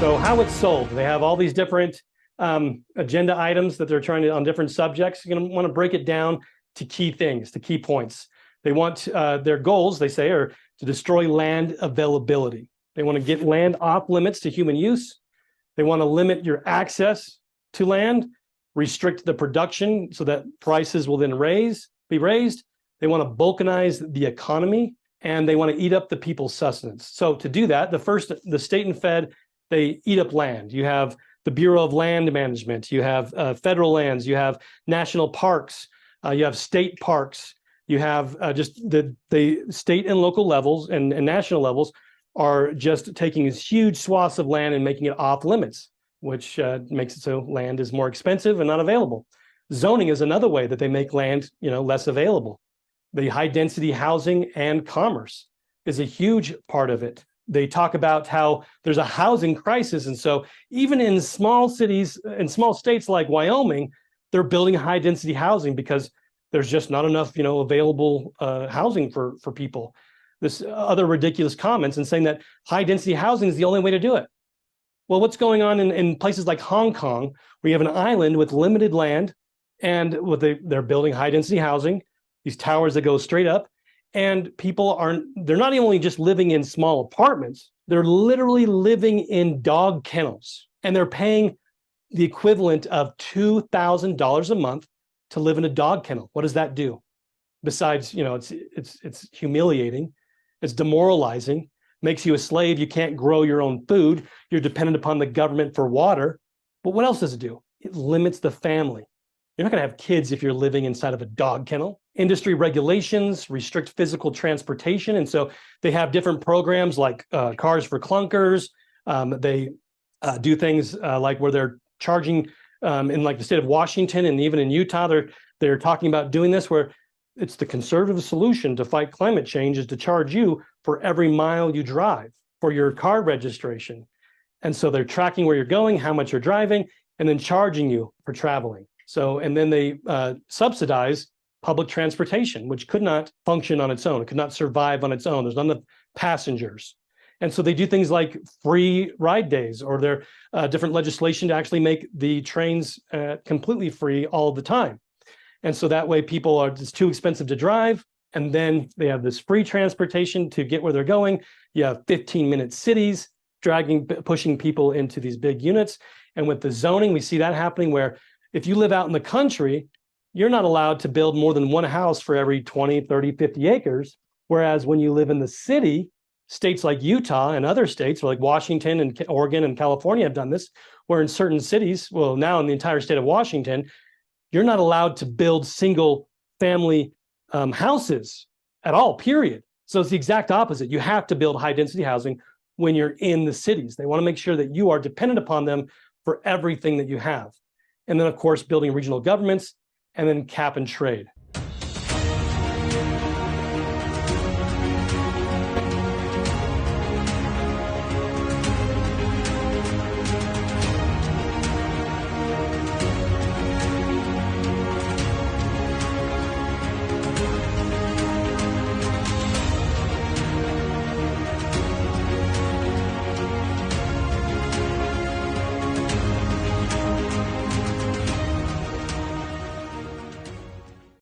So how it's sold, they have all these different agenda items that they're trying to on different subjects. You're going to want to break it down to key things, to key points. They want their goals, they say, are to destroy land availability. They want to get land off limits to human use. They want to limit your access to land, restrict the production so that prices will then be raised. They want to balkanize the economy, and they want to eat up the people's sustenance. So to do that, the state and Fed, they eat up land. You have the Bureau of Land Management, you have federal lands, you have national parks, you have state parks, you have just the state and local levels and national levels are just taking these huge swaths of land and making it off limits, which makes it so land is more expensive and not available. Zoning is another way that they make land, less available. The high density housing and commerce is a huge part of it. They talk about how there's a housing crisis. And so even in small cities, in small states like Wyoming, they're building high density housing because there's just not enough, available housing for people. This other ridiculous comments and saying that high density housing is the only way to do it. Well, what's going on in places like Hong Kong, where you have an island with limited land and they're building high density housing, these towers that go straight up, and they're not only just living in small apartments, they're literally living in dog kennels, and they're paying the equivalent of $2,000 a month to live in a dog kennel. What does that do? Besides, it's humiliating, it's demoralizing, makes you a slave. You can't grow your own food. You're dependent upon the government for water. But what else does it do? It limits the family. You're not going to have kids if you're living inside of a dog kennel. Industry regulations restrict physical transportation. And so they have different programs like Cars for Clunkers. They do things like where they're charging in like the state of Washington and even in Utah, they're talking about doing this where it's the conservative solution to fight climate change is to charge you for every mile you drive for your car registration. And so they're tracking where you're going, how much you're driving, and then charging you for traveling. So, and then they subsidize public transportation, which could not function on its own. It could not survive on its own. There's not enough passengers. And so they do things like free ride days, or their different legislation to actually make the trains completely free all the time. And so that way it's too expensive to drive. And then they have this free transportation to get where they're going. You have 15-minute cities pushing people into these big units. And with the zoning, we see that happening where if you live out in the country, you're not allowed to build more than one house for every 20, 30, 50 acres. Whereas when you live in the city, states like Utah and other states like Washington and Oregon and California have done this, where in certain cities, well, now in the entire state of Washington, you're not allowed to build single family houses at all, period. So it's the exact opposite. You have to build high density housing when you're in the cities. They want to make sure that you are dependent upon them for everything that you have. And then, of course, building regional governments and then cap and trade.